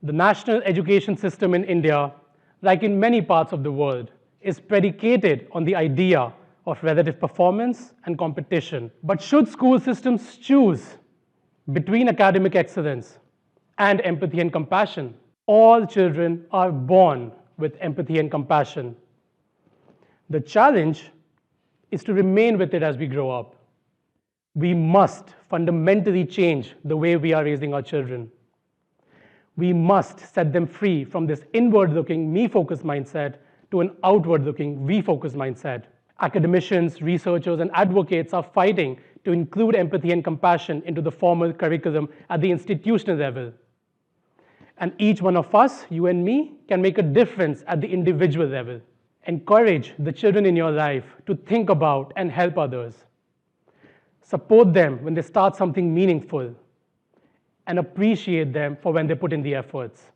The national education system in India, like in many parts of the world, is predicated on the idea of relative performance and competition. But should school systems choose between academic excellence and empathy and compassion? All children are born with empathy and compassion. The challenge is to remain with it as we grow up. We must fundamentally change the way we are raising our children. We must set them free from this inward-looking, me-focused mindset to an outward-looking, we-focused mindset. Academicians, researchers, and advocates are fighting to include empathy and compassion into the formal curriculum at the institutional level. And each one of us, you and me, can make a difference at the individual level. Encourage the children in your life to think about and help others. Support them when they start something meaningful, and appreciate them for when they put in the efforts.